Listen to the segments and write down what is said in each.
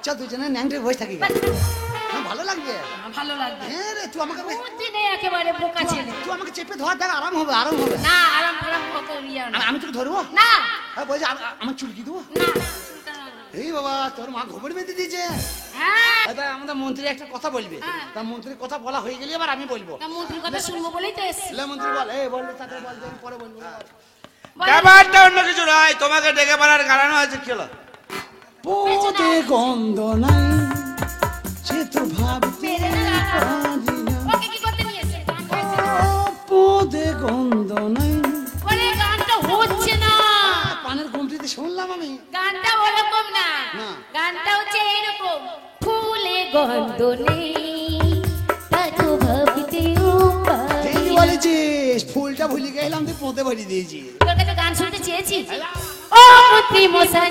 চল দুজনে ন্যাংটে বসে থাকি ভালো লাগবে ভালো লাগবে হ্যাঁ রে তুই আমাকে বুদ্ধি নেই একেবারে বোকা ছেলে তুই আমাকে চেপে ধর দেখ আরাম হবে আরাম হবে না আরাম আরাম কত ইয়া না আমি তোকে ধরবো না বলছি আমার চুলকি দেবো না এই বাবা তোর মা গোবর বেঁধে দিয়েছে হ্যাঁ আমাদের মন্ত্রী একটা কথা বলবে তা মন্ত্রীর কথা বলা হয়ে গেলে এবার আমি বলবো না মন্ত্রীর কথা শুনবো বলেই তো এসেছি মন্ত্রী বল এই বললে তাতে বল পরে বলবো ব্যাপারটা অন্য কিছু নয় তোমাকে ডেকে পাড়ার গাড়ানো হয়েছে কি হলো পোতে গন্ধ নাই সে তো ভাবতে পারি না ওকে কি করতে নিয়েছে পোতে গন্ধ নাই ওরে গানটা হচ্ছে না পানের কমটিতে শুনলাম আমি গানটা ওরকম না গানটা হচ্ছে এরকম ফুলে গন্ধ নেই তাতো ভাবতেও এই বলেছিস ফুলটা ভুলে গেলাম তুই পোতে ভরি দিয়েছি তোর কাছে গান শুনতে চেয়েছি ও মন্ত্রী মশাই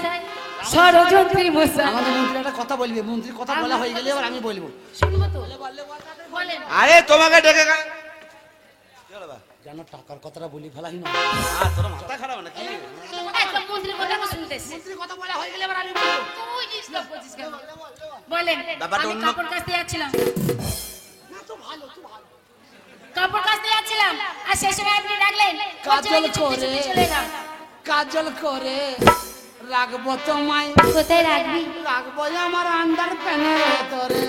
ষড়যন্ত্রী মশাই আমাদের মন্ত্রী একটা কথা বলবে মন্ত্রীর কথা বলা হয়ে গেলে এবার আমি বলবো শুনবো তো বলেন আরে তোমাকে ডেকে জানো টাকার কথাটা বলি ফেলাই না তোর মাথা খারাপ নাকি একদম মন্ত্রীর কথা শুনতেছি মন্ত্রীর কথা বলা হয়ে গেলে এবার আমি বলবো তুই ডিস্টার্ব করছিস কেন বলেন ব্যাপারটা আমি অন্য- কাপড় কাচতে যাচ্ছিলাম না তো ভালো তুই ভালো কাপড় কাচতে যাচ্ছিলাম আর সেই সময় আপনি ডাকলেন কাজল চলে করে চলে এলাম কাজল করে রাখবো তোমায় কোথায় রাখবি রাখবো আমার আন্ডার প্যানের ভেতরে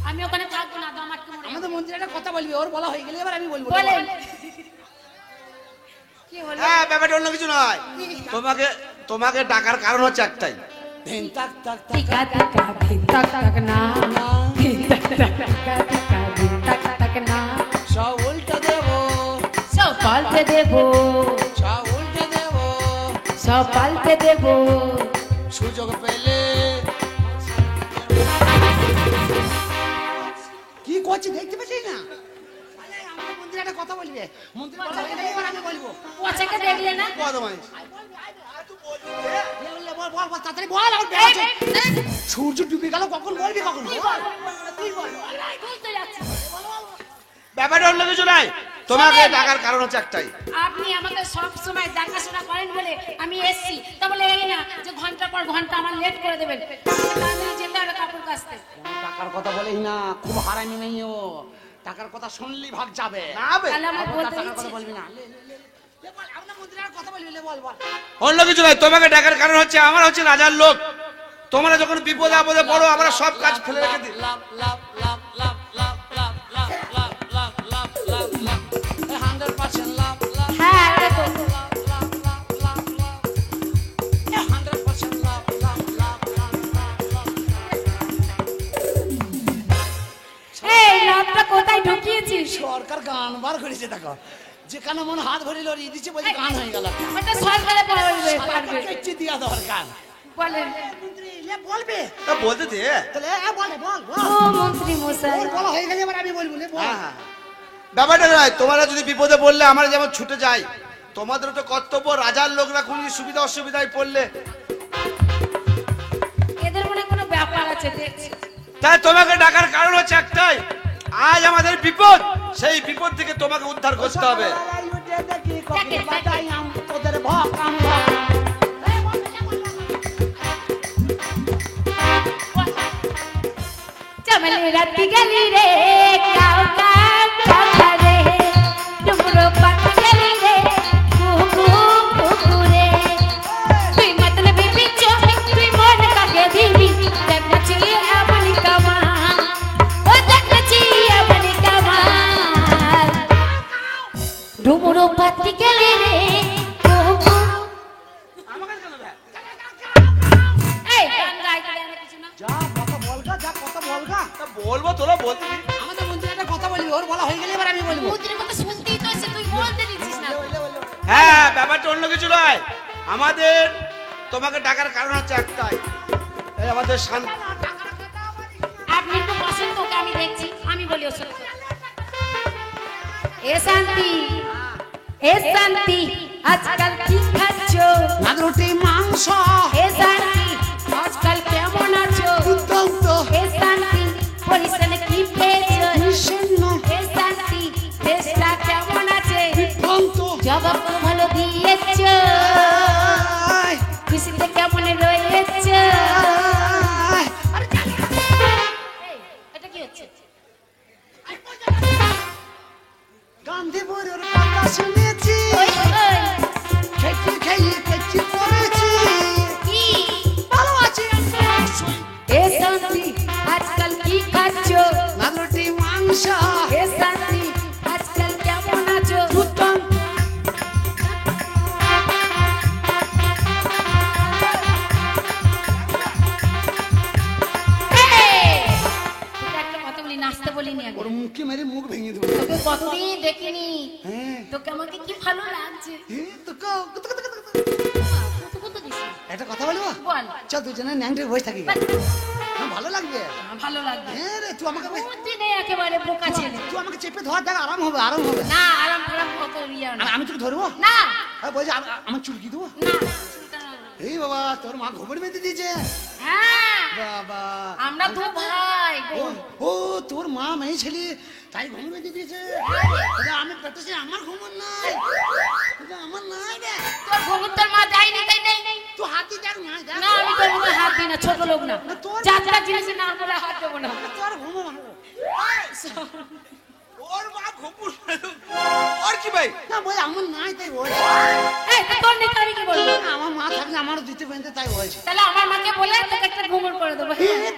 আমি ওখানে থাকবো না দাম আটকে মরে আমাদের মন্ত্রী একটা কথা বলবি ওর বলা হয়ে গেলে এবার আমি বলবো বলেন কি হলো হ্যাঁ ব্যাপারটা অন্য কিছু নয় তোমাকে ডাকার কারণ হচ্ছে একটাই ধিন তাক তাক তাক টিকা টিকা ধিক তাক তাক না ধিক তাক তাক টিকা টিকা ধিক তাক তাক না সব উল্টে দেবো সব পাল্টে দেবো সব উল্টে দেবো সব পাল্টে দেবো সুযোগ পেলে কি করছি দেখতে পাচ্ছিস না আরে আমাদের মন্ত্রী একটা কথা বলবে মন্ত্রী বলা হয়ে গেলে এবার আমি বলবো পচাকে দেখলে না বদমাইশ বল বল বল তাড়াতাড়ি বল আমার বেলা আছে। সূর্য ডুবে গেল কখন বলবি কখন তুই বল তুই বল বলতে যাচ্ছি ব্যাপারটা অন্য কিছু নয় তোমাকে ডাকার কারণ হচ্ছে একটাই আপনি আমাকে সব সময় দেখাশোনা করেন বলে আমি এসছি তা বলে এই না যে ঘন্টা পর ঘন্টা আমার লেট করে দেবেন তাড়াতাড়ি যেতে হবে কাপড় কাচতে টাকার কথা বলেই না খুব হারামি নেই ও টাকার কথা শুনলি ভাগ যাবে তাহলে আমার বলতে টাকার ইচ্ছে কথা বলবি না লে বল আমরা মন্ত্রী আর কথা বলবি লে বল বল অন্য কিছু নয় তোমাকে ডাকার কারণ হচ্ছে আমার হচ্ছে রাজার লোক তোমরা যখন বিপদে আপদে পড়ো আমরা সব কাজ ফেলে রেখে দিই লাভ লাভ লাভ লাভ লাভ লাভ লাভ লাভ লাভ লাভ লাভ লাভ 100% লাভ লাভ হ্যাঁ দেখো লাভ লাভ লাভ লাভ লাভ 100% লাভ লাভ লাভ লাভ লাভ এই লাভটা কোথায় ঢুকিয়েছিস সরকার গান বার করেছে দেখো যেখানে মন হাত ভরে লড়িয়ে দিচ্ছে বলছে গান হয়ে গেল ওটা সরকারে পারবে পারবে কেটে দিয়া দরকার বলেন মন্ত্রী লে বলবে বলতে দে তাহলে বলে বল বল ও মন্ত্রী মশাই ওর বলা হয়ে গেলে এবার আমি বলবো লে বল হ্যাঁ ব্যাপারটা নয় তোমরা যদি বিপদে পড়লে আমরা যেমন ছুটে যাই তোমাদের তো কর্তব্য রাজার লোকরা কোন সুবিধা অসুবিধায় পড়লে এদের মনে কোনো ব্যাপার আছে দেখছি তাই তোমাকে ডাকার কারণ হচ্ছে একটাই আজ আমাদের বিপদ সেই বিপদ থেকে তোমাকে উদ্ধার করতে হবে তোদের ভক চমলে রাতি গলি রে কাউ কাউ কথা রে ডুমরো পাতি গলি রে কুকু কুকু রে তুই মতলব বিচো তুই মন কাকে দিবি দেখছি আপনি কামা ও দেখছি আপনি কামা ডুমরো পাতি গলি রে কুকু এই গান গাইতে দেয় না কিছু না যা কথা বলগা যা কথা বলগা বলবো তোরা বলতে দিন। আমাদের মন্ত্রী একটা কথা বলবি ওর বলা হয়ে গেলে এবার আমি বলবো মন্ত্রীর কথা শুনতেই তো এসে তুই বলতে দিচ্ছিস না হ্যাঁ ব্যাপারটা অন্য কিছু নয় আমাদের তোমাকে ডাকার কারণ হচ্ছে একটাই এই আমাদের শান্তি আপনি একটু বসেন তো ওকে আমি দেখছি আমি বলি ওর সাথে এ শান্তি আজকাল কি খাচ্ছ ভাত রুটি মাংস এ শান্তি আজকাল কেমন আছো দুর্দান্ত এ শান্তি পরিশ্রমে কি পেয়েছো নিঃসন্ন এ শান্তি দেশটা কেমন আছে বিভ্রান্ত জবাব তো ভালো দিয়েছো খুশিতে কেমন রয়েছো বলিনি আগে। ওর মুখে মেরে মুখ ভেঙে দেবো। তোকে কতদিন দেখিনি, হ্যাঁ তোকে আমাকে কি ভালো লাগছে। কত দিস একটা কথা বলবো? বল। চল দুজনে ন্যাংটে বসে থাকি, ভালো লাগবে। ভালো লাগবে। হ্যাঁ রে, তুই আমাকে বুদ্ধি নেই একেবারে, বোকা ছেলে। তুই আমাকে চেপে ধর, দেখ আরাম হবে, আরাম হবে। না আরাম ফারাম কত ইয়া না। আমি তোকে ধরবো না বলছি আমার চুলকি দেবো। না। এই বাবা, তোর মা ঘুমের বেঁধে দিয়েছে। হ্যাঁ বাবা, আমরা দু ভাই বোন। ও তোর মা মেয়ে ছেলে তাই ঘুম বেঁধে দিয়েছে। আমি পেটেছি, আমার ঘুমন নাই, আমার নাই রে। তোর ঘুমুর তোর মা দেয়নি তাই নেই। তুই হাতি দেখ না, দেখ না আমি তোর মুখে হাত দিই না, ছোট লোক না। যাত্রা জিনিস না করে হাত দেবো না। তোর ঘুমো ওর মা ঘুমুর আর কি ভাই? না বল আমার নাই তাই বলছে। এই তোর নেই আমি কি বলবো? আমার মা থাকলে আমারও দিতে বেঁধে তাই বলছে। তাহলে আমার মাকে বলে তোকে একটা ঘুমুর করে দেবো।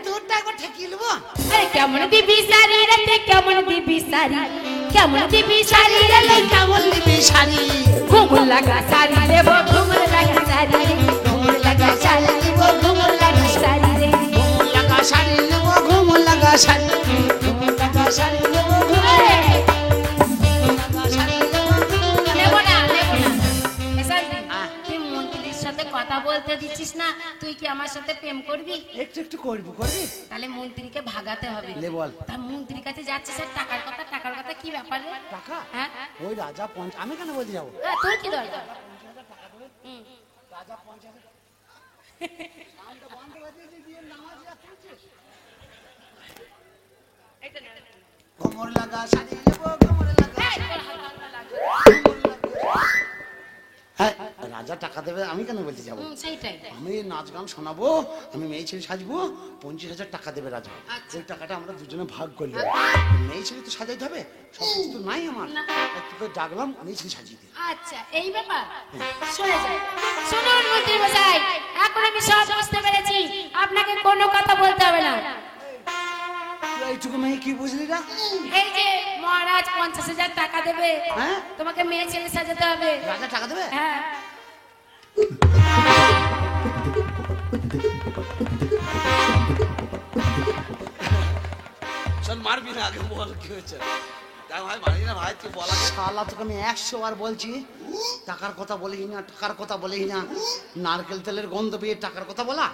তোরটা একবার ঠেকিয়ে নেবো। এই কেমন দিবি সারি রে, কেমন দিবি সারি, কেমন দিবি সারি রে, কেমন দিবি শাড়ি? ঘুমুর লাগা সারি দেবো, ঘুমুর লাগা সারি রে, ঘুমুর লাগা সারি দেবো, ঘুমুর লাগা সারি রে, ঘুমুর লাগা শাড়ি নেবো, ঘুমুর লাগা শাড়ি, ঘুমুর লাগা শাড়ি নেবো, ঘুমুর লাগা শাড়ি নেবো। নেবো না নেবো না। এসব তুই মন্ত্রীর সাথে কথা বলতে দিচ্ছিস না, তুই কি আমার সাথে প্রেম করবি? একটু একটু করবি, করবি। তাহলে মন্ত্রীকে ভাগাতে হবে। লে বল। তা মন্ত্রীর কাছে যাচ্ছিস আর টাকার কথা কি ব্যাপার রে? টাকা? হ্যাঁ ওই রাজা আমি কেন বলতে যাবো? তোর কি দরকার? রাজা 50,000 ঘুমুর লাগা শাড়ি নেবো, ঘুমুর লাগা। হ্যাঁ, রাজা টাকা দেবে, আমি কেন বলতে যাবো? সেইটাই। আমি নাচ গান শোনাবো, আমি মেয়ে ছেলে সাজবো, 25,000 টাকা দেবে রাজা। ওই টাকাটা আমরা দুজনে ভাগ করলাম। মেয়ে ছেলে তো সাজাইতে হবে, সব কিছু তো নাই আমার। তোকে ডাকলাম, মেয়ে ছেলে সাজিয়ে দে। আচ্ছা এই ব্যাপার। শুনে যাই, শুনুন মন্ত্রী মশাই, এখন আমি সব বুঝতে পেরেছি, আপনাকে কোনো কথা বলতে হবে না। এইটুকু মেয়ে কি বুঝলি না? এই যে মহারাজ 50,000 টাকা দেবে, হ্যাঁ, তোমাকে মেয়ে ছেলে সাজাতে হবে। রাজা টাকা দেবে? হ্যাঁ চল মারবি না, আগে বল কি হয়েছে। দেখ ভাই, মারি না ভাই, তুই বলা শালা, তোকে আমি 100 বার বলছি টাকার কথা বলিস না, টাকার কথা বলিস না। নারকেল তেলের গন্ধ পেয়ে টাকার কথা বলা,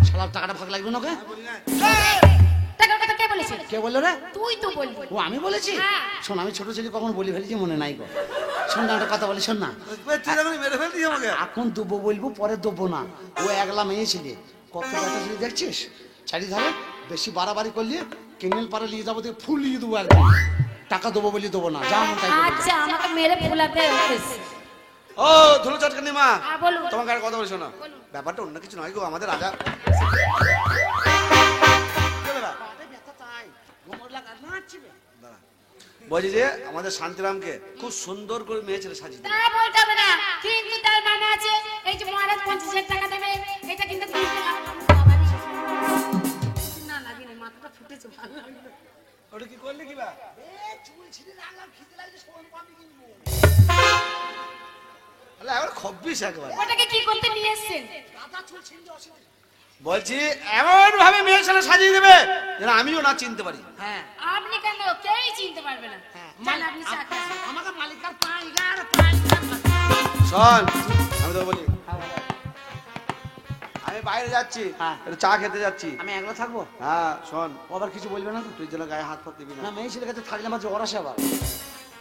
শালার টাকাটা ভাগ লাগবে না ওকে। টাকার কথা কে বলেছে? কে বললো রে? তুই তো বললি। ও আমি বলেছি? হ্যাঁ। শোন, আমি ছোট ছেলে কখন বলি ফেলেছি মনে নাই গো। শোন না, একটা কথা বলি, শোন না। এখন দেবো বলবো, পরে দেবো না। ও একলা মেয়ে ছেলে, কত কথা ছেলে দেখছিস চারিধারে। বেশি বাড়াবাড়ি করলে কেনেল পারে নিয়ে যাবো, দিয়ে ফুলিয়ে দেবো একদম। টাকা দেবো বলি দেবো না, যা মন তাই করবি। আচ্ছা আমাকে মেরে ফুলাতে এসেছে। ও ধুলো চটকানি মা, হ্যাঁ বলুন। তোমার কাছে কথা বলি, শোনো। ব্যাপারটা অন্য কিছু নয় গো, আমাদের রাজা বলছি যে আমাদের শান্তিরামকে খুব সুন্দর করে মেয়ে ছেলে সাজিয়ে তা বলতে হবে না, কিন্তু তার মানে আছে এই যে মহারাজ 50,000 টাকা দেবে, এটা কিন্তু দিতে হবে না। না দিলে মাথাটা ফুটেছে, ভালো লাগলো। ওটা কি করলে কি বা? চুল ছিঁড়ে রাখলাম, খিদে লাগছে, সোন পাপড়ি কিনবো। আরে এবার খব্বিস একবার। ওটাকে কি করতে নিয়ে এসেছেন? দাদা চুল ছিঁড়ে অসুবিধা। বলছি এমন ভাবে মেয়ে ছেলে সাজিয়ে দেবে যেন আমিও না চিনতে পারি। হ্যাঁ, আপনি কেন, কেউই চিনতে পারবে না। জান আপনি চাকরি আমাকে মালিকার পাইগার পাইগার। শোন, আমি তো বলি আমি বাইরে যাচ্ছি, একটু চা খেতে যাচ্ছি। আমি একলা থাকবো? হ্যাঁ শোন, ও আবার কিছু বলবে না তো? তুই যেন গায়ে হাত ফাত দিবি না। মেয়ে ছেলের কাছে থাকলে আমার জ্বর আসে আবার।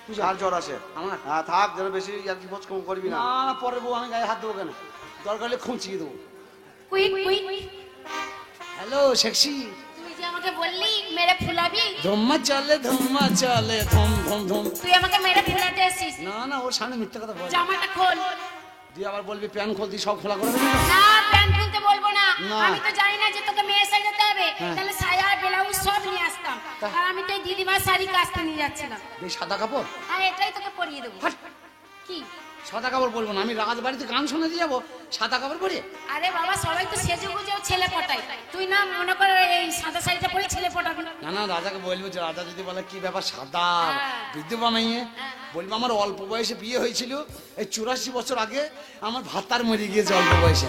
তুই আর জ্বর আসে আমার? হ্যাঁ থাক, যেন বেশি আর কি বোঝ কম করবি না। না পরে বউ, আমি গায়ে হাত দেবো কেন? দরকার হলে খুঁচিয়ে দেবো। Quick quick. হ্যালো সেক্সি, তুই যে আমাকে বললি মেরে ফুলাবি, ধুম্মা চলে ধুম ধুম ধুম। তুই আমাকে মেরে ফুলাতে এসেছিস। না না, ওর সামনে মিথ্যে কথা বল। জামাটা খোল। তুই আবার বলবি প্যান খোল, তুই সব খোলা করে দেবি। না প্যান্ট খুলতে বলবো না, না। আমি তো জানি না যে তোকে মেয়ে সাজাতে হবে, তাহলে সায়া ব্লাউজ সব নিয়ে আসতাম। আর আমি তো এই দিদিমার শাড়ি কাচতে নিয়ে যাচ্ছিলাম। এই সাদা কাপড়, আর এটাই তোকে পরিয়ে দেবো। কি সাদা কাপড় বলবো না, আমি রাজ বাড়িতে গান শুনতে যাবো, সাদা কাপড় পরে? আরে বাবা, সবাই তো সেজে গুজেও ছেলে পটায়, তুই না মনে করে এই সাদা শাড়িটা পরে ছেলে পটাবি? না না, রাজাকে বলবো যে রাজা যদি বলে কি ব্যাপার সাদা বিধবা মেয়ে, বলবো আমার অল্প বয়সে বিয়ে হয়েছিল, এই 84 বছর আগে আমার ভাতার মরে গিয়েছে অল্প বয়সে,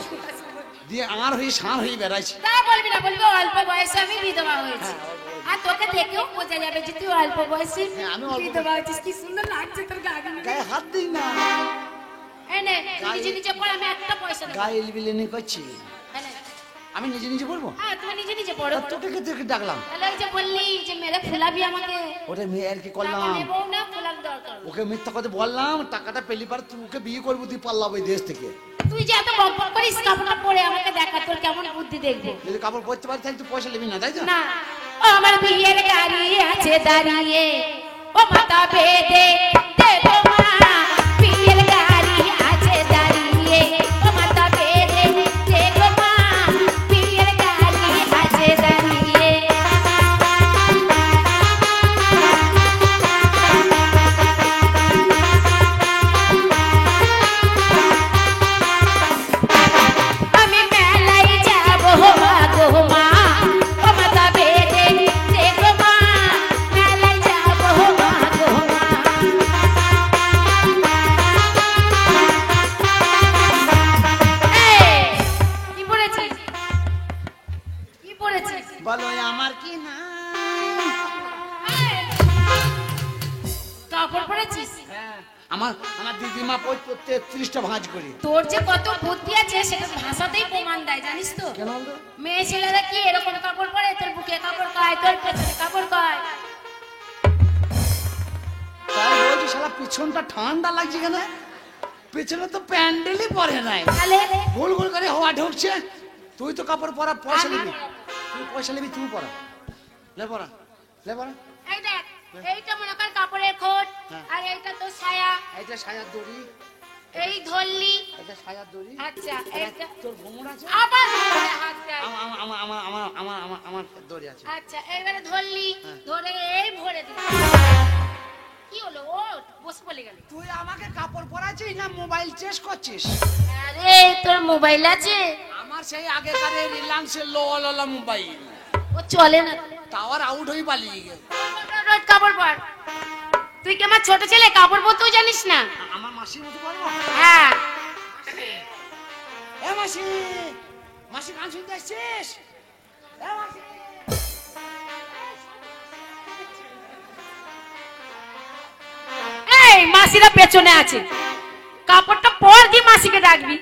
দিয়ে আমার হয়ে সার হয়ে বেড়াইছে। তা বলবি না, বলবি অল্প বয়সে আমি বিধবা হয়েছি। আর তোকে দেখেও বোঝা যাবে যে তুই অল্প বয়সী হ্যাঁ, আমি অল্প বিধবা হয়েছিস। কি সুন্দর লাগছে তোর গায়ে। গায়ে হাত দিই না, এই নে, নিজে নিজে পড়, আমি একটা পয়সা দেবো। গায়ে এলিবিলেনি করছি। এই নে। আমি নিজে নিজে বলবো? হ্যাঁ, তুমি নিজে নিজে পড়ো। আর তোকে তোকে ডাকলাম। তাহলে ওই যে বললি যে মেরে ফুলাবি আমাকে, ওটা মেয়ে আর কি করলাম, টাকা নেবো না, ফুলার দরকার নেই। ওকে মিথ্যা কথা বললাম, টাকাটা পেলি পারে তুই ওকে বিয়ে করবো, তুই পাল্লাবো এই দেশ থেকে। তুই যে এত বকবক করিস, কাপড়টা পরে আমাকে দেখা, তোর কেমন বুদ্ধি দেখবো। যদি কাপড় পরতে পারি তাহলে তুই পয়সা নিবি না, তাই তো? না, ও আমার বিয়ের গাড়ি আছে দাঁড়িয়ে, ও মাথা বেঁধে দেবো মা। বিয়ের গাড়ি আছে দাঁড়িয়ে, ও মাথা বেঁধে দেবো মা। বিয়ের গাড়ি আছে দাঁড়িয়ে। আমি মেলায় যাবো মা গো মা, ও মাথা বেঁধে দেবো মা। মেলায় যাবো মা গো মা। এই, কি পড়েছিস? কি পড়েছিস? বলো আমার কি না। এই, কাপড় পরেছিস? আমার আমার দিদিমা 33টা ভাঁজ করি। তোর যে কত বুদ্ধি আছে সেটা ভাষাতেই প্রমাণ দেয়, জানিস তো? কেন বলতো? মেয়ে ছেলেরা কি এরকম কাপড় পরে? তোর বুকে কাপড় কয়, তোর পেছনে কাপড় কয়। তাই বলছি শালা পিছনটা ঠান্ডা লাগছে কেন? পিছনে তো প্যান্ডেলই পরে নাই, তাহলে গোল গোল করে হওয়া ঢুকছে। তুই তো কাপড় পরা, পয়সা নিবি, তুই পয়সা নিবি, তুই পরা, লে পরা, লে পরা। এই দেখ, এইটা মনে কর কাপড়ের খোট, হ্যাঁ। আর এইটা তো ছায়া, এইটা সায়ার দড়ি, এই ধরলি। এটা সায়ার দড়ি। আচ্ছা, এইটা তোর ঘুমুর আছে? আবার ধরে হাতটা। আমার দড়ি আছে। আচ্ছা, এইবারে ধরলি, ধরে এই ভরে দিলি। কি হলো? ওঠ, বসে বলে গেল। তুই আমাকে কাপড় পরাচ্ছিস না মোবাইল চেস করছিস? আরে তোর মোবাইল আছে? আমার সেই আগেকার রিলায়েন্সের লোলা মোবাইল, ও চলে না। টাওয়ার আউট হয়ে পালিয়ে গেল। রোজ কাপড় পর। তুই কি আমার ছোট ছেলে? কাপড় পরতেও জানিস না? আমার মাসির মতো বলবো? হ্যাঁ। এ মাসি, মাসি গান শুনতে আসছিস? এ মাসি। এই মাসিরা পেছনে আছে, কাপড়টা পর দিয়ে মাসিকে ডাকবি।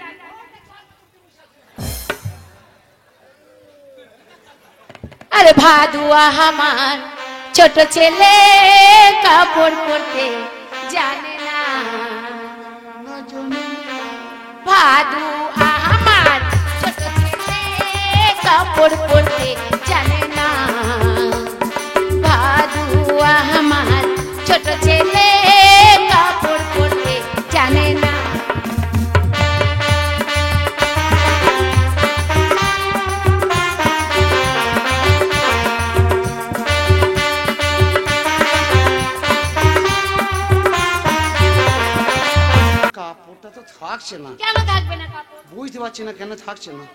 আরে ভাদুয়া আমার ছোট ছেলে কাপড় পরতে জানে না। ভাদু আমার ছোট ছেলে কাপড় পরতে জানে না। ভাদু আমার ছোট ছেলে কাপড় পরতে জানে না। কাপড়টা তো থাকছে না, কেন থাকবে না কাপড়? বুঝতে পারছি না কেন থাকছে না।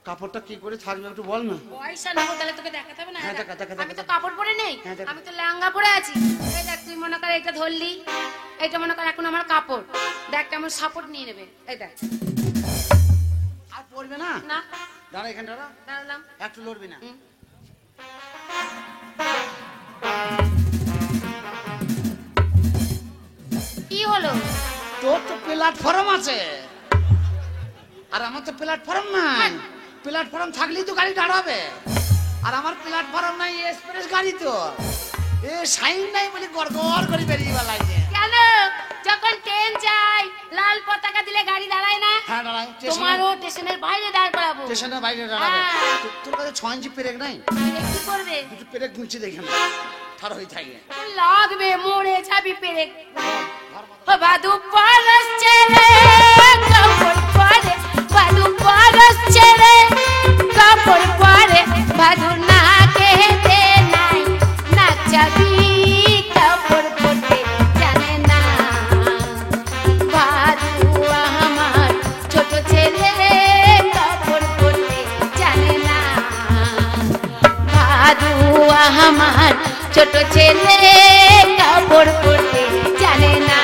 কাপড়টা কি করে থাকবে একটু বল না। পয়সা নেবো, তাহলে তোকে দেখাতে হবে না? হ্যাঁ, দেখা, দেখা, আমি তো দেখা। কাপড় পরে নেই, হ্যাঁ, দেখা। আমি তো লেহেঙ্গা পরে আছি। এই দেখ, তুই মনে কর এটা ধরলি, এটা মনে কর এখন আমার কাপড়। দেখ কেমন সাপোর্ট নিয়ে নেবে। এই দেখ। আর পরবে না? না, দাঁড়া এখানে, দাঁড়া, দাঁড়ালাম। একটু লড়বি না। হুম। কি হলো? তোর তো প্ল্যাটফর্ম আছে আর আমার তো প্ল্যাটফর্ম নাই। প্ল্যাটফর্ম থাকলেই তো গাড়ি দাঁড়াবে, আর আমার প্ল্যাটফর্ম নাই, এক্সপ্রেস গাড়ি তো। এ সাইন নাই বলে গড়গড় করে বেরিয়ে বেলাইছে। কেন? যখন ট্রেন যায় লাল পতাকা দিলে গাড়ি দাঁড়ায় না? হ্যাঁ দাঁড়াই, তোমারও স্টেশনের বাইরে দাঁড় করাবো। স্টেশনের বাইরে দাঁড়াবে। হ্যাঁ। তোর কাছে 6 ইঞ্চি পেরেক নাই? কি করবে? দুটো পেরেক গুনছি দেখে না, ঠাড় হয়ে থাকে। লাগবে, মরে যাবি পেরে। ভাদু পরশ ছেড়ে কাপড় পরে, ভাদু পরশ ছেড়ে কাপড় পরে। ভাদু না খেতে নাই, না যাবি কাপড় পরতে জানে না। ভাদু আমার ছোট ছেলে কাপড় পরতে জানে না। ভাদু আমার ছোট ছেলে কাপড় পরতে জানে না।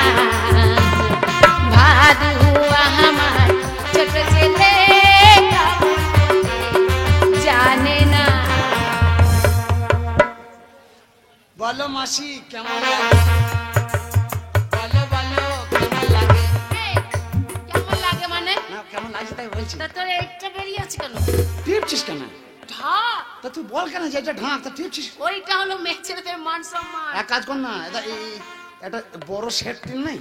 ভাদু আমার ছোট ছেলে কাপড় পরতে জানে না। পেটটা বেরিয়েছে কেন? টিপছিস কেন? ঢাক। তা তুই বল কেন যে এটা ঢাক, তা টিপছিস? ওইটা হলো মেয়ে ছেলেদের মান সম্মান। এক কাজ কর না, এটা বড় সেট নেই,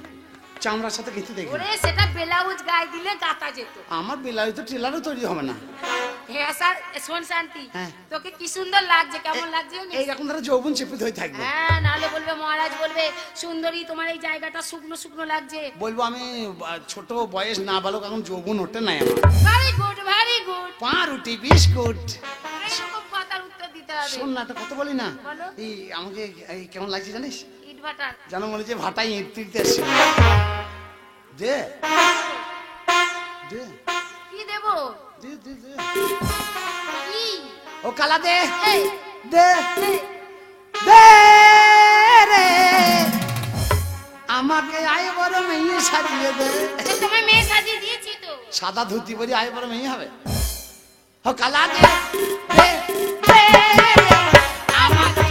চামড়ার সাথে গেঁথে দেখি। ওরে সেটা ব্লাউজ গায়ে দিলে গাতা যেত। আমার বেলায় তো টেলারও তৈরি হবে না। হ্যাঁ স্যার, শোন শান্তি, হ্যাঁ। তোকে কি সুন্দর লাগছে, কেমন লাগছে জানিস? এইরকম ধরে যৌবন চেপে ধরে থাকবে। হ্যাঁ, নাহলে বলবে মহারাজ বলবে সুন্দরী তোমার এই জায়গাটা শুকনো শুকনো লাগছে। বলবো আমি ছোট বয়স না বালক, এখন যৌবন ওঠে নাই আমার। Very good, very good. পাউরুটি বিস্কুট। এরকম কথার উত্তর দিতে হবে। শোন না, একটা কথা বলি না, বলো। এই আমাকে এই কেমন লাগছে জানিস? ইট ভাটার। জানো মনে হচ্ছে ভাটাই ইট তিরতে এসছে। দে দে কি দেবো? দে দে দে। কি? ও কালা দে এই, দে এই, দে রে, আমাকে আয় বড় মেয়ে সাজিয়ে দে। তো তোমায় মেয়ে সাজিয়ে দিয়েছি তো। সাদা ধুতি পরে আয় বড় মেয়ে হবে। ও কালা দে দে দে রে, আমাকে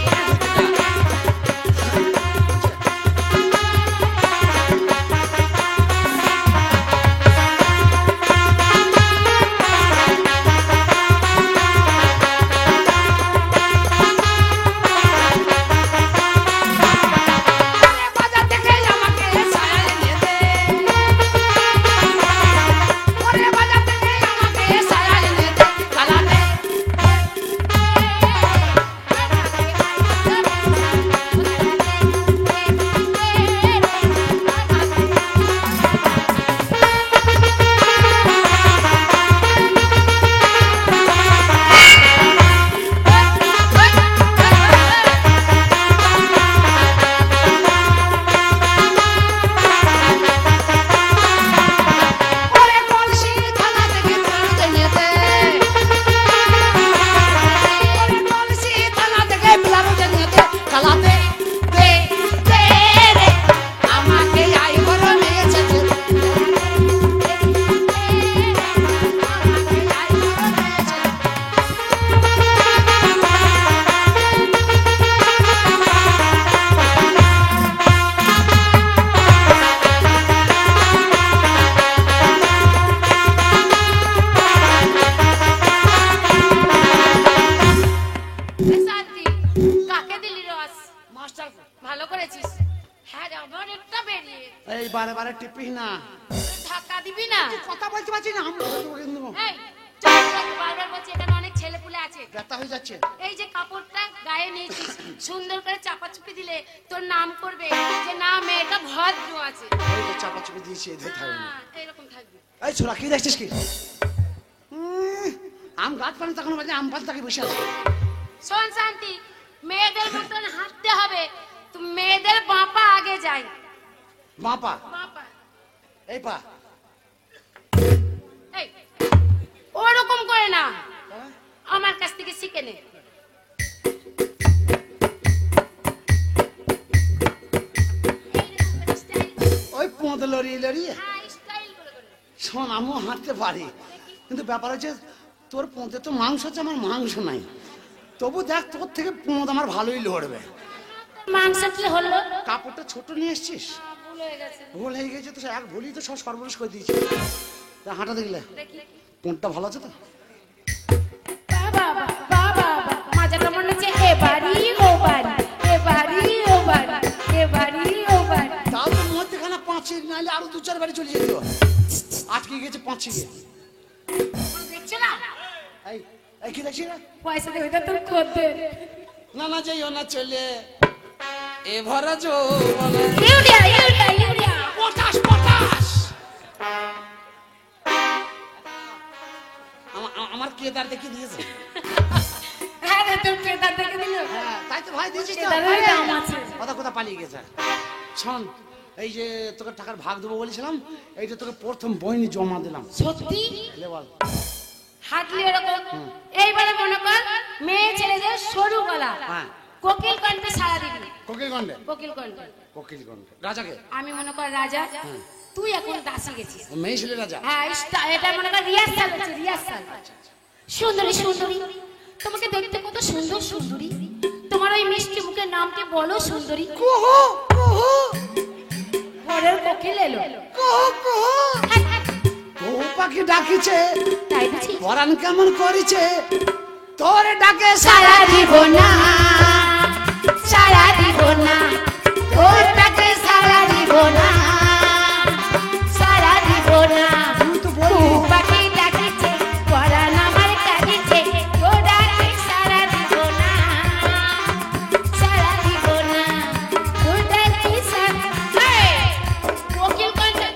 বাজার থেকে আমাকে সায়া এনে দে। ওরে বাজার থেকে আমাকে সায়া এনে দে। কালা দে ওরে কলসি থালা থেকে ব্লাউজ এনে দে। ওরে কলসি থালা থেকে ব্লাউজ এনে দে। কালা দে দে দে রে, আমাকে আই বড় মেয়ে সাজিয়ে দে। আমাকে আই বড় মেয়ে সাজিয়ে দে। এ শান্তি, কাকে দিলি রস? মাস্টার ভালো করেছিস। হ্যাঁ রে, আমার একটা বেরিয়ে। এই বারে বারে টিপিস না, ধাক্কা দিবি না? কথা বলতে পারছি না, আমি তোকে দেবো। এই, চল, চল, বারবার বলছি এখানে অনেক ছেলেপুলে আছে। ব্যথা হয়ে যাচ্ছে। এই যে কাপড়টা গায়ে নিয়েছিস, সুন্দর করে চাপাচুপি দিলে তোর নাম করবে যে না মেয়েটা ভদ্র আছে। এই যে চাপা চুপি দিয়েছি, এই ধরে থাকবে না। হ্যাঁ, এরকম থাকবে। এই ছোড়া কি দেখছিস কি? আম গাছ পানি তখন বাজে আম পাল তাকে বসে আছে। শোন শান্তি, মেয়েদের মতন হাঁটতে হবে। তুমি মেয়েদের বাঁপা আগে যাই। বাপা বাঁপা, এই পা এই, ওরকম করে না, আমার কাছ থেকে শিখে নে। এইরকম style করে। ওই পোঁদ লড়িয়ে লড়িয়ে। হ্যাঁ, style করে করে। শোন আমিও হাঁটতে পারি, কিন্তু ব্যাপার হচ্ছে তোর পোঁতে তো মাংস আছে, আমার মাংস নাই। তবু দেখ তোর থেকে পোঁদ আমার ভালোই লড়বে। মাংস কি হলো? কাপড়টা ছোট নিয়ে এসছিস, ভুল হয়ে গেছে। ভুল হয়ে গেছে তো, এক ভুলই তো সব সর্বনাশ করে দিয়েছি। তা হাঁটা দেখলে দেখি। পোঁদটা ভালো আছে তো? বাবা, বাবা, মাজাটা মনে হচ্ছে এবারই ও বাড়ি, এবারই ও বাড়ি, এবারই ও বাড়ি। তাও তো মধ্যেখানে পাঁচি, নাহলে আরো 2-4 বাড়ি চলে যেত। আজকে গেছে পাঁচি গিয়ে। দেখছো না? এই এই কি দেখছি রে? পয়সা দেবে তো তোর করতে। না না যাইও না চলে এ ভরা যৌবনে। Urea, urea, urea. Potash potash. আমার কেদার দেখে দিয়েছে। হ্যাঁ রে, তোর কেদার দেখে দিল। হ্যাঁ তাই তো ভাই দিয়েছিস তো। কেদারের দাম আছে। কথা কথা পালিয়ে গেছে। শোন, এই যে তোকে টাকার ভাগ দেবো বলেছিলাম, এইটা তোকে প্রথম বইনি জমা দিলাম। সত্যি? লে বল। হাঁটলি এরকম। এইবারে মনে কর মেয়ে ছেলেদের সরু গলা, হ্যাঁ। কোকিল কণ্ঠে সারা দিবি। কোকিল গন্ডে। কোকিল কণ্ঠে। কোকিল গন্ডে রাজাকে। আমি মনে কর রাজা, তুই এখন দাসী গেছিস। ও মেয়ে ছেলে রাজা। হ্যাঁ, এটা মনে কর রিহার্সাল হচ্ছে, রিহার্সাল। সুন্দরী, সুন্দরী, তোমাকে দেখতে কত সুন্দর সুন্দরী। তোমার ওই মিষ্টি মুখের নামটি বলো সুন্দরী। কুহু কুহু পরের কোকিল এলো। কুহু কুহু। হ্যাঁ, হ্যাঁ। ও পাখি ডাকিছে তাই বুঝি পরাণ কেমন করিছে তোর ডাকে সারা দিব না সারা দিব না তোর ডাকে সারা দিব না সারা দিব না তুই তো বললি পাখি ডাকিছে পরাণ আমার কাঁদিছে তোর ডাকে সারা দিব না সারা দিব না তোর ডাকে সারা কোকিল কণ্ঠে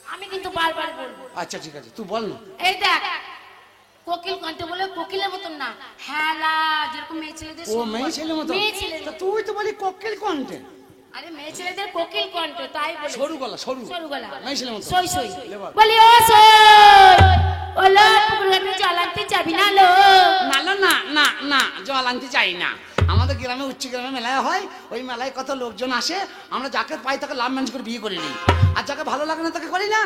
আমি কিন্তু বারবার বলবো আচ্ছা ঠিক আছে তুই বল না এই দেখ কোকিল কণ্ঠ বলে কোকিলের মতন না হেলা যেরকম মেয়ে ছেলেদের ও মেয়ে ছেলে মতো মেয়ে ছেলেদের। তা তুই তো বলি কোকিল কণ্ঠে আরে মেয়ে ছেলেদের কোকিল কণ্ঠ তাই বলে সরু গলা সরু সরু গলা মেয়ে ছেলে মতো সই সই লে বল। বলি ও সই ও লো পুকুরে জল আনতে যাবি না লো না না না না না জল আনতে চাই না আমাদের গ্রামে উচ্চ গ্রামে মেলায় হয় ওই মেলায় কত লোকজন আসে আমরা যাকে পাই তাকে লাভ ম্যানেজ করে বিয়ে করে নিই আর যাকে ভালো লাগে না তাকে করি না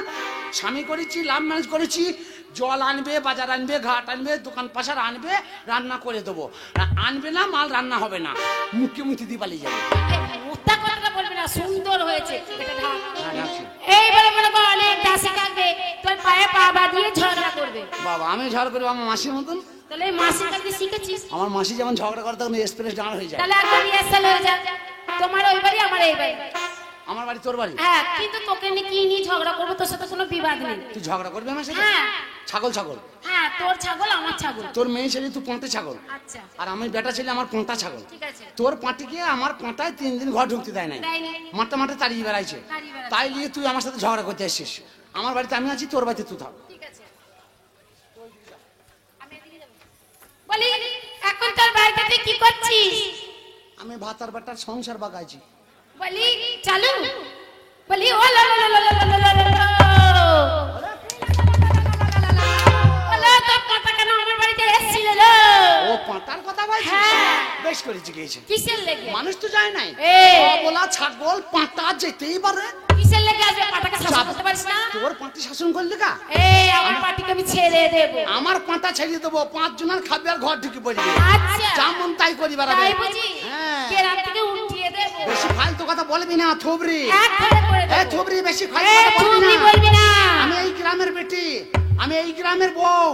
স্বামী করেছি লাভ ম্যানেজ করেছি জল আনবে বাজার আনবে ঘাট আনবে দোকান পাশার আনবে রান্না করে দেবো আনবে না মাল রান্না হবে না মুখে মুখে দিয়ে পালিয়ে যাবে মুক্তা কথাটা বলবি না সুন্দর হয়েছে এটা ঢাক হ্যাঁ, রাখছি। এইবারে মনে কর অনেক দাসী থাকবে তোর পায়ে পা বাঁধিয়ে ঝগড়া করবে বাবা আমি ঝড় করবো আমার মাসির মতন তাহলে এই মাসির কাছে শিখেছিস আমার মাসি যেমন ঝগড়া করে তখন এক্সপ্রেস ডাঁড় হয়ে যায় তাহলে একদম রিহার্সাল হয়ে যা তোমার ওই বাড়ি আমার এই বাড়ি আমার বাড়ি তোর বাড়ি হ্যাঁ কিন্তু তোকে নিয়ে কি নিয়ে ঝগড়া করবো তোর সাথে কোনো বিবাদ নেই তুই ঝগড়া করবি আমার সাথে হ্যাঁ ছাগল ছাগল হ্যাঁ তোর ছাগল আমার ছাগল তোর মেয়ে ছেলে তুই পোঁতে ছাগল আচ্ছা আর আমি বেটা ছেলে আমার পোঁতা ছাগল ঠিক আছে তোর পাটিকে আমার পাঁটায় 3 দিন ঘর ঢুকতে দেয় নাই দেয়নি। মাঠে মাঠে তাড়িয়ে বেড়াইছে তাড়িয়ে বেড়াচ্ছে। তাই নিয়ে তুই আমার সাথে ঝগড়া করতে আসছিস আমার বাড়িতে আমি আছি তোর বাড়িতে তুই থাক ঠিক আছে আমি এদিকে যাবো। বলি এখন তোর বাড়িতে তুই কি করছিস আমি ভাতার বাটার সংসার বাগাইছি বলি চালু বলি ও লো লো লো লো লো লো লো লো লো। বলো তোর কথা কেন আমার বাড়িতে এসেছিল লো ও পাঁটার কথা বলছিস হ্যাঁ। বেশ করেছি গিয়েছে কিসের লেগে মানুষ তো যায় নাই এই। বলা ছাগল পাঁটা যেতেই পারে কিসের লেগে আসবে পাটাকে শাসন করতে পারিস না তোর পাঁটি শাসন করলি কা এই আমার পাটিকে আমি ছেড়ে দেব আমার পাঁটা ছেড়ে দেবো 5 জনের খাবে আর ঘর ঢুকে পড়বে আচ্ছা যেমন তাই করি বেড়াবে তাই বুঝি হ্যাঁ। কেরাম থেকে উঠিয়ে দেব বেশি ফালতু কথা বলবি না থবরি এক ঘরে করে এ দেব থবরি বেশি এই ফালতু কথা বলবি তুমি না বলবি না আমি এই গ্রামের বেটি আমি এই গ্রামের বউ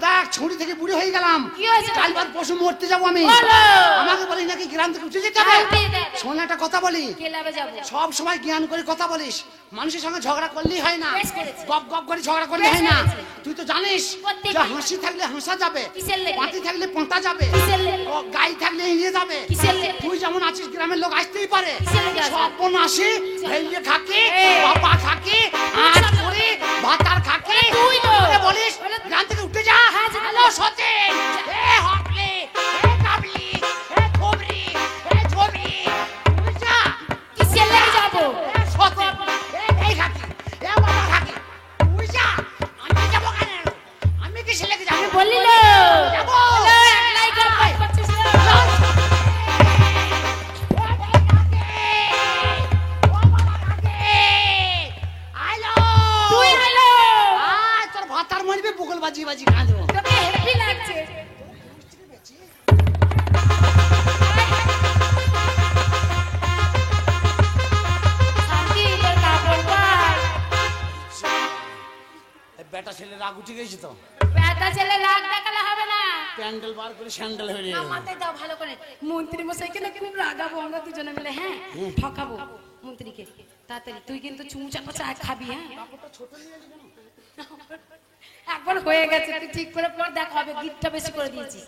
দেখ ছুরি থেকে বুড়ি হয়ে গেলাম কি হয়েছে? কাল বাদ পশু মরতে যাবো আমি বলো। আমাকে বলি নাকি গ্রাম থেকে উঠে যেতে হবে হ্যাঁ, উঠে যেতে হবে। শোন একটা কথা বলি কেলাবে যাব সব সময় জ্ঞান করে কথা বলিস মানুষের সঙ্গে ঝগড়া করলেই হয় না বেশ করেছি। গপ গপ করে ঝগড়া করলে বেশ হয় না করেছি। তুই তো জানিস করতে যে পারি। হাসি থাকলে হাসা যাবে কিসের লেগে? পাতি থাকলে পোঁতা যাবে কিসের লেগে? ও গাই থাকলে ইয়ে যাবে কিসের লেগে? তুই যেমন আছিস গ্রামের লোক আসতেই পারে কিসের লেগে আসবে? সব বোন আসি ভেঙে খাকি এই। বাবা খাকি আর করে ভাতার খাকি তুই তো। ওরে বলিস গ্রাম থেকে উঠে যা হ্যাঁ, যা। হ্যালো সতীন এ হটলে এ কাবলি এ খবরি এ ছবি উঠে যা কিসের লেগে যাব এ সতীন এই খাকি এ বাবা খাকি উঠে যা আমি যাবো কেন আমি কিসে লেগে যাবো বললি লো যাবো। লো, একলাই গল্প করছিস লো। তুই হলো তোর ভাতার মারবে বগল বাজি বাজি কাঁদবো তোকে হেভি লাগছে শান্তি তোর কাপড় পাই বেটা ছেলে রাগ উঠে গেছে তো বেটা ছেলে রাগ দেখালে হবে না প্যান্ডেল বার করে স্যান্ডেল হয়ে গেল মাথায় দাও ভালো করে মন্ত্রী মশাইকে না কিন্তু রাগাবো আমরা দুজনে মিলে হ্যাঁ ঠকাবো মন্ত্রীকে তাড়াতাড়ি তুই কিন্তু চুমু চাপা চা খাবি হ্যাঁ একবার হয়ে গেছে তুই ঠিক করে পর দেখা হবে গিফটটা বেশি করে দিয়েছিস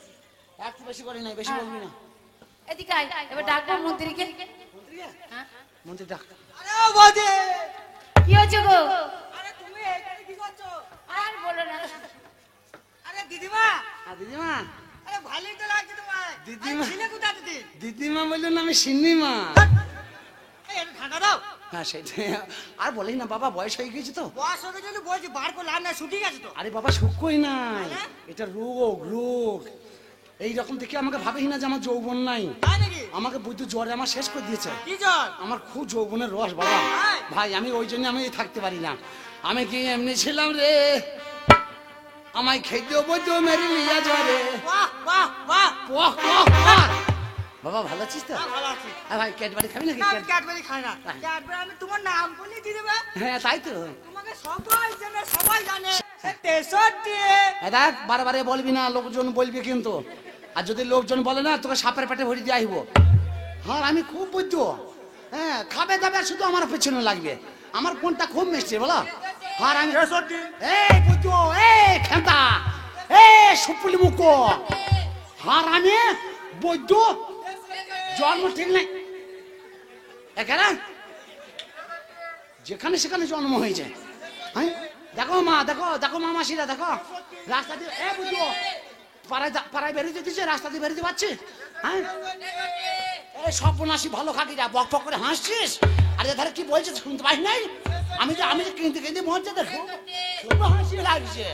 একটু বেশি করি নাই বেশি বলবি না এদিকে আয় এবার ডাকবো মন্ত্রীকে হ্যাঁ মন্ত্রী ডাক আরে ও বৌদি! কি হচ্ছে গো আরে তুমি এখানে কি করছো? আর বলো না আরে দিদিমা! দিদিমা আরে ভালোই তো লাগছে তোমায়। দিদিমা। আরে ছিলে কোথা দিদি? দিদিমা বললেন আমি সিন্নিমা এই একটু ঠান্ডা দাও। হ্যাঁ সেটাই আর বলি না বাবা বয়স হয়ে গেছে তো বয়স হয়ে গেছে বলছি বার করে লাভ নাই শুকিয়ে গেছে তো। আরে বাবা শুকোই নাই হ্যাঁ? এটা রোগ রোগ এই রকম দেখে আমাকে ভাবিস না যে আমার যৌবন নাই তাই নাকি? আমাকে বুদ্ধ জ্বরে আমার শেষ করে দিয়েছে কি জল? আমার খুব যৌবনের রস বাবা তাই? ভাই আমি ওই জন্য আমি থাকতে পারি না আমি কি এমনি ছিলাম রে আমায় খেতে বলতো মেরে লিয়া জ্বরে বাহ বাহ বাহ! বাহ, বাহ, বাহ। বাবা ভালো আছিস তো? ভালো আছি। ভাই ক্যাডবেরি খাবি নাকি? না, আমি ক্যাডবেরি খাই না। ক্যাডবেরি আমি তোমার নাম বলে দিয়ে দেবে। হ্যাঁ তাই তো। তোমাকে সবাই জানে। 63 দেখ বারে বলবি না, লোকজন বলবি কিন্তু। আর যদি লোকজন বলে না তোকে সাপের পেটে ভরি দিয়ে আসবো। হ্যাঁ আমি খুব বুঝতো। হ্যাঁ খাবে দাবে শুধু আমার পেছনে লাগবে। আমার কোনটা খুব মিষ্টি বলো। আর আমি এই বুঝতো, এই খেতা, এই সুপুলি মুখো। আর আমি বুঝতো জন্ম ঠিক নাই। এখানে যেখানে সেখানে জন্ম হয়েছে। হ্যাঁ দেখো মা, দেখো মামাসিরা দেখো রাস্তা দিয়ে এ বুঝো পাড়ায় বেরিয়ে দিচ্ছে, রাস্তা দিয়ে বেরিয়ে পারছি। হ্যাঁ এই সর্বনাশী ভালো খাকিরা বক বক করে হাসছিস। আর এধারে কি বলছে শুনতে পাই নাই? আমি যে কিনতে মরছে দেখো, খুব হাসি লাগছে।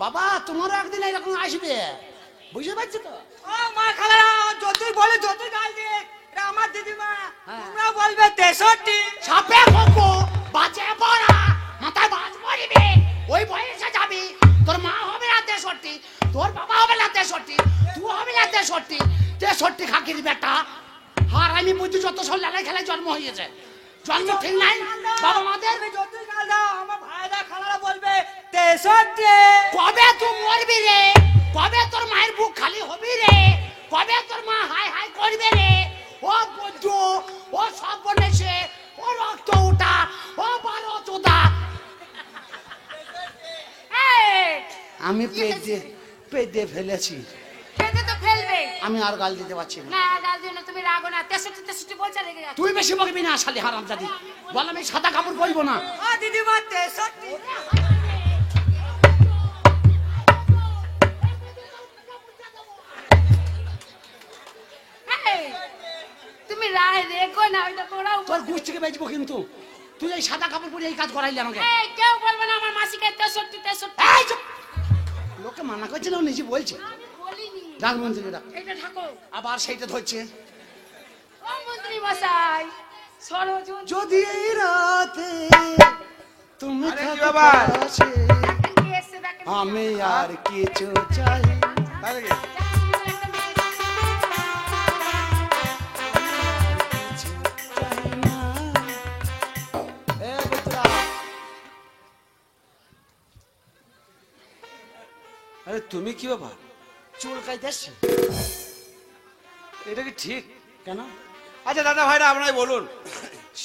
বাবা তোমারও একদিন এরকম আসবে, বুঝতে পারছি তো। ও মা খালারা, যতই বলে যতই গাল দিয়ে, এটা আমার দিদিমা। হ্যাঁ। তোমরা বলবে 63। সাপে বকো বাঁচে পড়া, মাথায় বাজ পড়িবে। ওই বয়সে যাবি, তোর মা হবে না 63, তোর বাবা হবে না 63, তুই হবে না 63। 63 খাকির বেটা। আর আমি বুঝি যত সব লড়াই খেলায় জন্ম হয়েছে, জন্ম ঠিক নাই বাবা মাদের। তুমি যতই গাল দাও, আমার ভাইরা খালারা বলবে 63। কবে তুই মরবি রে? কবে তোর মায়ের বুক খালি হবি রে? কবে তোর মা হাই হাই করবে রে? ও বন্ধু, ও সব বলেছে, ও রক্ত উঠা, ও বারো চোদা। আমি পেট দিয়ে ফেলেছি। খেতে তো ফেলবে আমি আর গাল দিতে পারছি না। না, গাল দিও না, তুমি রাগো না। 63 বলছে রেগে যাচ্ছে। তুই বেশি বকবি না শালি হারামজাদি। বল আমি সাদা কাপড় পরবো না। ও দিদিমা 63। এই, তুমি রায় রেখো না, ওইটা ওরাও তোর গুছ থেকে বেচবো কিন্তু। তুই এই সাদা কাপড় পরে এই কাজ করাইলি আমাকে। এই কেউ বলবে না আমার মাসিকে 63। এই চুপ! লোকে মানা করছে না, ও নিজে বলছে। আমি বলিনি। রাজমন্ত্রী ডাক, এটা ঠাকুর। আবার সেইটা ধরছে। ও মন্ত্রী মশাই, সরোজন যদি এই রাতে তুমি আরে কি থাকো ব্যাপার? পাশে, দেখেন কে এসে, দেখেন। আমি আর কিছু চাই তাই নাকি? কিছু চাই না। এ পুত্রা, আরে তুমি কি ব্যাপার? চুল কাইতে আসছি। এটা কি ঠিক? কেন? আচ্ছা দাদা ভাইরা আপনারাই বলুন,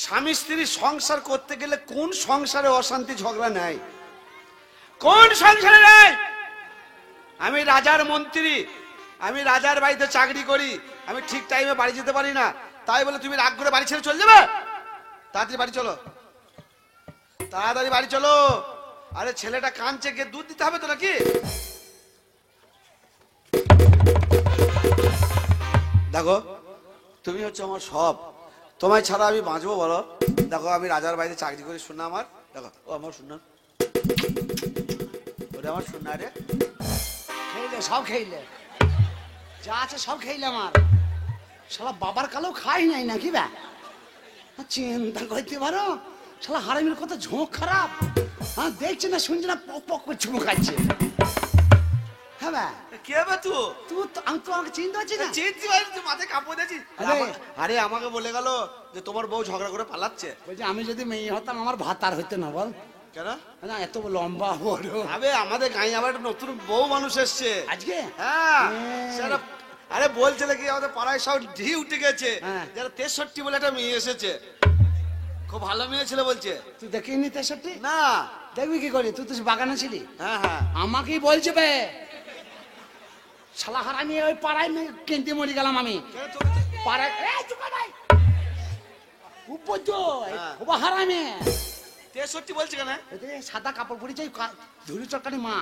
স্বামী স্ত্রী সংসার করতে গেলে কোন সংসারে অশান্তি ঝগড়া নাই? কোন সংসারে নাই? আমি রাজার মন্ত্রী, আমি রাজার বাড়িতে চাকরি করি, আমি ঠিক টাইমে বাড়ি যেতে পারি না, তাই বলে তুমি রাগ করে বাড়ি ছেড়ে চলে যাবে? তাড়াতাড়ি বাড়ি চলো, তাড়াতাড়ি বাড়ি চলো। আরে ছেলেটা কাঁদছে, গিয়ে দুধ দিতে হবে তো নাকি? দেখো তুমি হচ্ছে আমার সব, তোমায় ছাড়া আমি বাঁচবো বলো? দেখো আমি রাজার বাড়িতে চাকরি করি, শোনা আমার, দেখো ও আমার শোনা, ওরে আমার শোনা রে। খেইলে সব খেইলে, যা আছে সব খেইলে আমার। শালা বাবার কালেও খাই নাই নাকি ব্যা? চিন্তা করতে পারো, শালা হারামির কত ঝোঁক খারাপ। হ্যাঁ দেখছে না শুনছে না, পক পক করে চুমু খাচ্ছে। হ্যাঁ ব্যা, কে হবে তুই? তুই তো আমি তো আমাকে চিনতে পারছি না। চিনতে পারি, তুই মাথায় কাপড় দিয়েছিস। আরে। আরে আমাকে বলে গেল যে তোমার বউ ঝগড়া করে পালাচ্ছে। বলছি আমি যদি মেয়ে হতাম আমার ভাত আর হইতো না বল। কেন? না এত লম্বা বড়। আবে আমাদের গাঁয়ে আবার একটা নতুন বউ মানুষ এসছে আজকে হ্যাঁ হ্যাঁ। সেটা, আরে বলছে নাকি আমাদের পাড়ায় সব ঢি উঠে গেছে, হ্যাঁ। যারা 63 বলে একটা মেয়ে এসেছে, খুব ভালো মেয়ে ছিল বলছে। তুই দেখিনি 63? না দেখবি কি করি, তুই তো বাগানে ছিলি। হ্যাঁ হ্যাঁ আমাকেই বলছে বে শালা হারামি, ওই পাড়ায় কিনতে মরে গেলাম আমি। কেন তোকে তো- পাড়ায় এই চুপ কর ভাই, উপদ্য হ্যাঁ। ওবা হারামি। 63 বলছে কেন? এতে সাদা কাপড় পরেছে, ধুলি চটকানি মা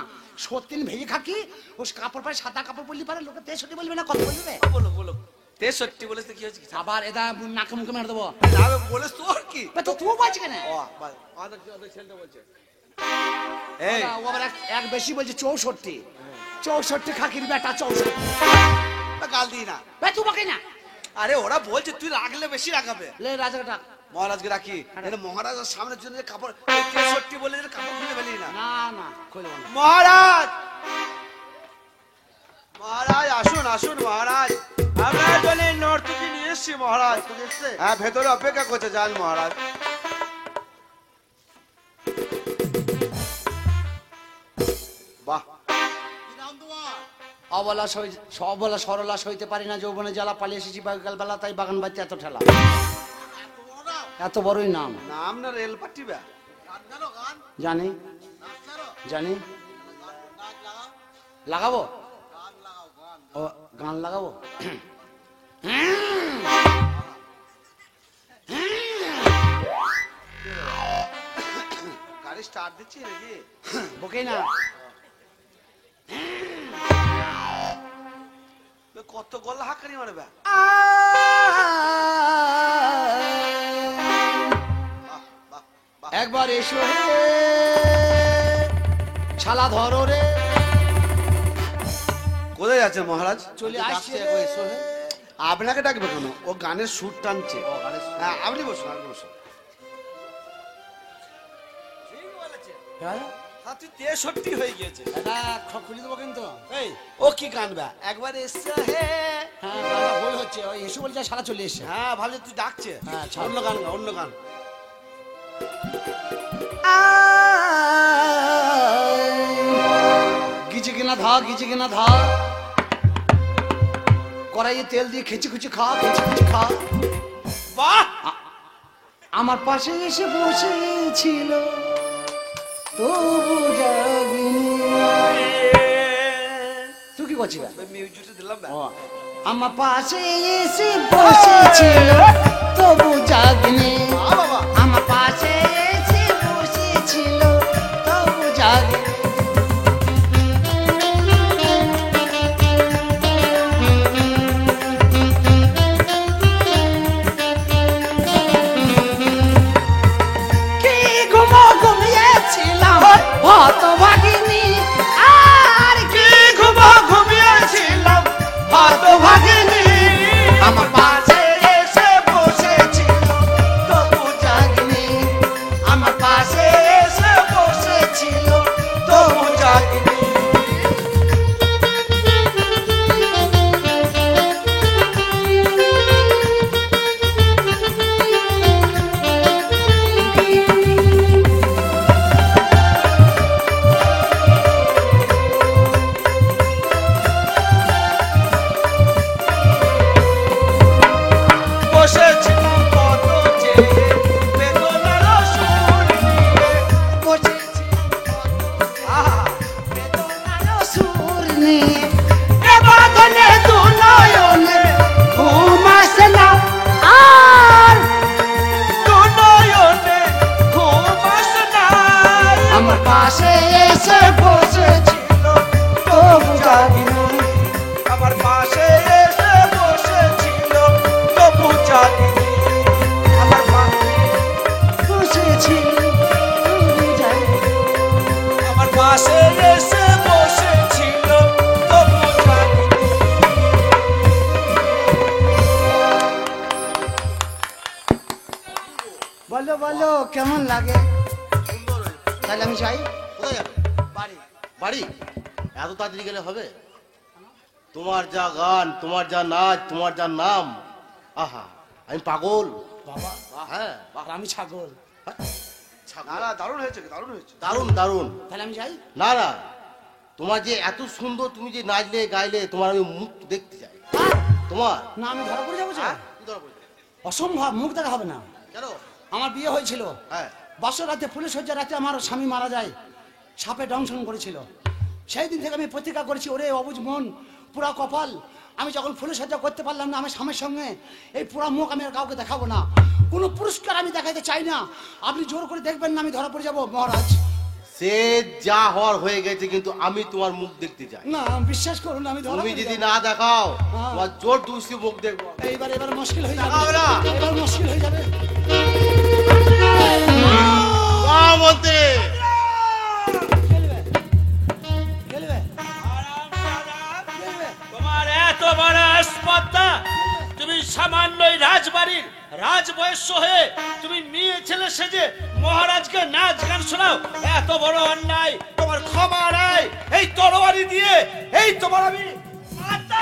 সত্যিন ভেজে খাকি, ও কাপড় পারে সাদা কাপড় পরলি পারে, লোকে 63 বলবে না, কত বলবে? বলো বলো 63 বলে তো কি হয়েছে? আবার এটা নাকে মুখে মেরে দেবো। না বলে তোর কি? বে, তো তুই বলছি কেন? ও ভাই অনেক ছেলেটা বলছে এই ও আবার এক বেশি বলছে 64। 64 খাকির বেটা 64। গাল দিই না। বে তুই বকে না। আরে ওরা বলছে তুই রাখলে বেশি রাখাবে। লে রাজাটা মহারাজকে রাখি, এটা মহারাজের সামনের জন্য যে কাপড় 63 বলে যে কাপড় খুলে ফেলি না। না না কইলো না। মহারাজ, মহারাজ আসুন আসুন মহারাজ, আপনার জন্য নর্তকী নিয়ে এসছি মহারাজ। হ্যাঁ, ভেতরে অপেক্ষা করছে, যান মহারাজ। বাহ, অবলা সরলা সইতে পারি না, যৌবনে জ্বালা, পালিয়ে এসেছি বিকাল বেলা, তাই বাগান বাড়িতে এত ঠেলা। এত বড়ই নাম। নাম না রেল পাটি বা? জানি জানি। লাগাবো? ও গান লাগাবো। গাড়ি স্টার্ট দিচ্ছি নাকি? বকেই না। কত গলা হাঁকানি মারবে। একবার এসো রে শালা, ধরো রে। কোথায় যাচ্ছে মহারাজ? চলে আসছে। এসো রে। আপনাকে ডাকবে কেন? ও গানের সুর টানছে। হ্যাঁ, আপনি বসুন, আপনি বসুন। তুই 63 হয়ে গিয়েছে। খুলে দেবো কিন্তু। এই, ও কি গানবা? একবার এসছে হে। হ্যাঁ, গানটা ভুল হচ্ছে। ওই এসো বলছে, সারা চলে এসছে। হ্যাঁ, ভাবছি তুই ডাকছে। হ্যাঁ, ছাড়। অন্য গান গা, অন্য গান। গিচে কিনা ধা, গিচে কিনা ধা, কড়াইয়ে তেল দিয়ে খেচি খুচি খা, খেচি খুচি খা। বাহ, আমার পাশে এসে বসেছিল তবু জাগিনি। তুই কি করছিস? মিউজিকটা দিলাম না। ও, আমার পাশে এসে বসেছিল তবু জাগিনি। আমার পাশে এসে বসেছিল তবু জাগিনি। কি ঘুমো ঘুমিয়েছিলাম হতভাগিনী, আর কি ঘুমো ঘুমিয়েছিলাম হতভাগিনী। আমার পাশে এসে বসেছিল তবু জাগিনি। আমার পাশে এসে বসেছিল তবু জাগিনি। বসেছিলাম কত চেয়ে, বেদনার সুর নিয়ে। আহা, সুর নিয়ে এ বাঁধনে দু নয়নে ঘুম আসে না, আর দু নয়নে ঘুম আসে না। আমার পাশে এসে বসেছিল তবু জাগিনি। আমার পাশে এসে বসেছিল তবু জাগিনি। আমার বসেছিল তবু জাগিনি। আমার পাশে এসে বসেছিল তবু জাগিনি। বলো বলো কেমন লাগে? তাহলে আমি চাই কোথায় যাবে? বাড়ি। বাড়ি? এত তাড়াতাড়ি গেলে হবে? তোমার যা গান, তোমার যা নাচ, তোমার যা নাম, আহা, আমি পাগল। বাবা, হ্যাঁ, আর আমি ছাগল। না না, দারুণ হয়েছে, দারুণ হয়েছে। দারুণ দারুণ। তাহলে আমি যাই। না না, তোমার যে এত সুন্দর, তুমি যে নাচলে গাইলে, তোমার আমি মুখ দেখতে চাই। তোমার না, আমি ধরা পড়ে যাবো। হ্যাঁ, কি ধরা পড়েছে? অসম্ভব, মুখ দেখা হবে না। কেন? আমার বিয়ে হয়েছিল, হ্যাঁ, বছর রাতে পুলিশ সজ্জা রাতে আমার স্বামী মারা যায়, সাপে দংশন করেছিল। সেই দিন থেকে আমি প্রতিজ্ঞা করেছি, ওরে অবুজ মন, পুরা কপাল, আমি যখন ফুলে সজ্জা করতে পারলাম না আমার স্বামীর সঙ্গে, এই পুরা মুখ আমি আর কাউকে দেখাবো না, কোনো পুরস্কার আমি দেখাতে চাই না। আপনি জোর করে দেখবেন না আমি ধরা পড়ে যাবো মহারাজ। সে যা হওয়ার হয়ে গেছে, কিন্তু আমি তোমার মুখ দেখতে চাই। না, বিশ্বাস করুন আমি ধরা তুমি পড়ে যদি যাবো। না দেখাও, হ্যাঁ। তোমার জোর দুষি মুখ দেখবো। এবার মুশকিল হয়ে দেখাও যাবে, না। এবার মুশকিল হয়ে যাবে। মন্ত্রী, খেলবে খেলবে তোমার এত বড় স্পর্ধা, তুমি সামান্য রাজবাড়ির রাজবয়স্য হয়ে তুমি মেয়ে ছেলে সেজে মহারাজকে নাচ গান শোনাও, এত বড় অন্যায় তোমার ক্ষমা নাই। এই তরবারি দিয়ে এই তোমার আমি মাথা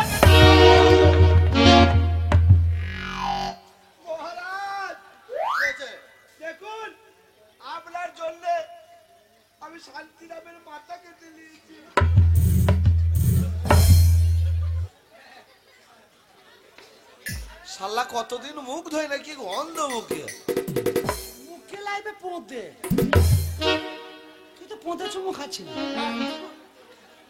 আমি শান্তিরামের মাথা কেটে নিয়েছি। শালা কতদিন মুখ ধোয় নাকি গন্ধ মুখে। মুখে লাইবে পোঁতে, তুই তো পোঁতে চুমু খাচ্ছিস।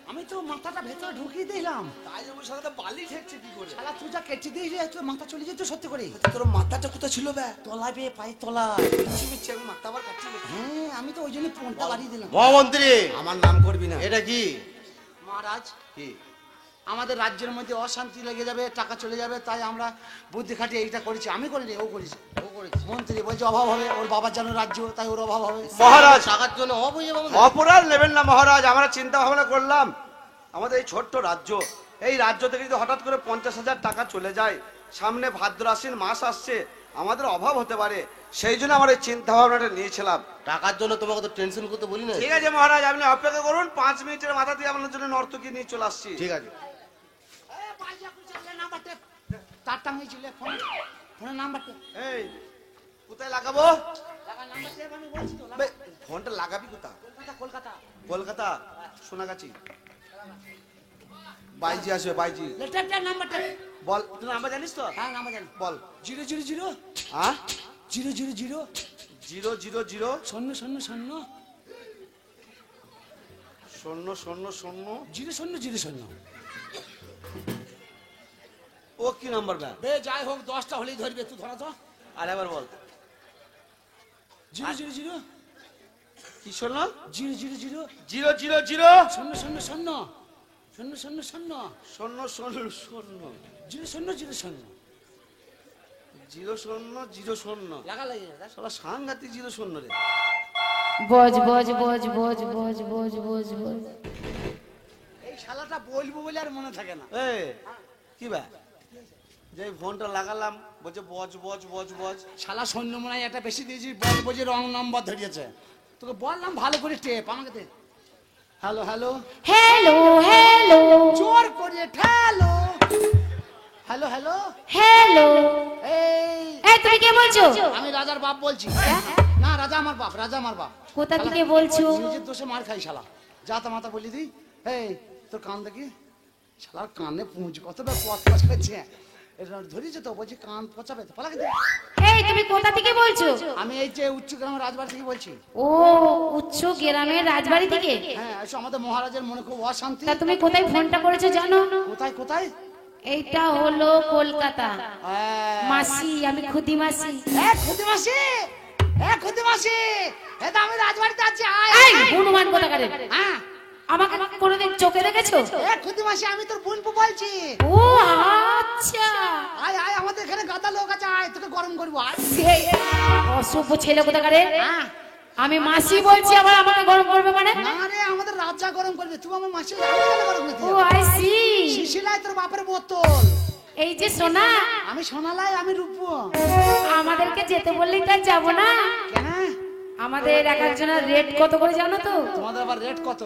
আমি তো মাথাটা ভেতরে ঢুকিয়ে দিলাম। তাই জন্য শালাটা বালি ঠেকছে কি করে? শালা তুই যা কেটে দিয়েছিস তোর মাথা চলে যেত সত্যি করে। তোর মাথাটা কোথায় ছিল বে? তলায় বে পায়ে তলায়। মিচ্ছি মিচ্ছি আমি মাথা আবার কাটছি নাকি? হ্যাঁ আমি তো ওই জন্য পোঁটা বাড়িয়ে দিলাম। মহামন্ত্রী আমার নাম করবি না। এটা কি? মহারাজ কি? আমাদের রাজ্যের মধ্যে অশান্তি লেগে যাবে, টাকা চলে যাবে, তাই আমরা বুদ্ধি খাটিয়ে এইটা করেছি। আমি করিনি, ও করেছি। ও করেছে। মন্ত্রী বলছে অভাব হবে, ওর বাবার জন্য রাজ্য, তাই ওর অভাব হবে। মহারাজ টাকার জন্য অভাব হয়ে যাবে আমাদের? অপরাধ নেবেন না মহারাজ। আমরা চিন্তা ভাবনা করলাম আমাদের এই ছোট্ট রাজ্য, এই রাজ্য থেকে যদি হঠাৎ করে 50,000 টাকা চলে যায়, সামনে ভাদ্র আশ্বিন মাস আসছে, আমাদের অভাব হতে পারে। সেই জন্য আমার এই চিন্তা ভাবনাটা নিয়েছিলাম। টাকার জন্য তোমাকে তো টেনশন করতে বলি না। ঠিক আছে মহারাজ, আপনি অপেক্ষা করুন, 5 মিনিটের মাথা দিয়ে আপনার জন্য নর্তকী নিয়ে চলে আসছি। ঠিক আছে। তার টাঙিয়েছিল ফোনের নাম্বারটা। এই কোথায় লাগাবো? আমি বলছি তো, বে, ফোনটা লাগাবি কোথা? কলকাতা কলকাতা। কলকাতা সোনাগাছি। বাইজি আসবে বাইজি। লেটারটার নাম্বারটা বল, তুই নাম্বার জানিস তো? হ্যাঁ নাম্বার জানি। বল। 000 হ্যাঁ 000 000 শূন্য শূন্য শূন্য 000 000। ও কি নাম্বার বে? বে যাই হোক 10টা হলেই ধরবে, তুই ধরা তো। আর একবার বল। 000 কি শোনো? 000 000 শূন্য শূন্য শূন্য শূন্য শূন্য শূন্য 000 লাগা লাগে। শালা সাংঘাতিক 0 রে। বজ বজ বজ বজ বজ বজ বজ বজ। এই শালাটা বলবো বলে আর মনে থাকে না। এই কি বে? যে ফোনটা লাগালাম বলছে বজ বজ বজ বজ। শালা সৈন্য মনে হয় এটা বেশি দিয়েছি, বল বজে রং নম্বর ধরিয়েছে। তোকে বললাম ভালো করে টেপ আমাকে দে। হ্যালো হ্যালো হ্যালো হ্যালো জোর করে ঠেলো। Hello hello hello. এই এই তুমি কে বলছো? আমি রাজার বাপ বলছি। না রাজা আমার বাপ, রাজা আমার বাপ। কোথা থেকে বলছো? নিজের দোষে মার খাই শালা। যাতা মাতা বলি দি। এই তোর কান দেখি, শালার কানে পুঁজ কতটা পথ পচাচ্ছে। এটা ধরিয়েছে তো, বলছি কান পচাবে তো, পালাকে দে। এই তুমি কোথা থেকে বলছো? আমি এই যে উচ্চ গ্রাম রাজবাড়ি থেকে বলছি। ও উচ্চ গ্রামের রাজবাড়ি থেকে। হ্যাঁ এসো, আমাদের মহারাজের মনে খুব অশান্তি। তা তুমি কোথায় ফোনটা করেছো জানো? কোথায় কোথায়? এইটা হলো কলকাতা। হ্যাঁ। মাসি, আমি খুদি মাসি। খুদি মাসি, খুদি মাসি, এটা আমি রাজবাড়িতে আছি। আয় এই হনুমান কোথাকারে? হ্যাঁ আমাকে কোনোদিন চোখে দেখেছো? খুদি মাসি, আমি তোর বোনপু বলছি। ও আচ্ছা, আয় আয়, আমাদের এখানে গাদা লোক আছে, আয় তোকে গরম করবো। আয়। সেই অসভ্য ছেলে কোথাকারে। হ্যাঁ। আমি মাসি বলছি, আবার আমাকে গরম করবে মানে? না রে, আমাদের রাজা গরম করবে, তুই আমার মাসি গরম করবি। ও আই সি। শিশিলাই তোর বাপের বোতল। এই যে সোনা, আমি সোনালাই, আমি রূপো। আমাদেরকে যেতে বললেই তাই যাবো না। কেন? আমাদের এক একজনের রেট কত করে জানো তো? তোমাদের আবার রেট কত?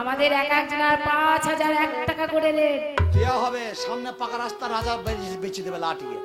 আমাদের এক একজনের 5,001 টাকা করে রেট। দেওয়া হবে, সামনে পাকা রাস্তা রাজা বেচে দেবে লাঠিয়ে।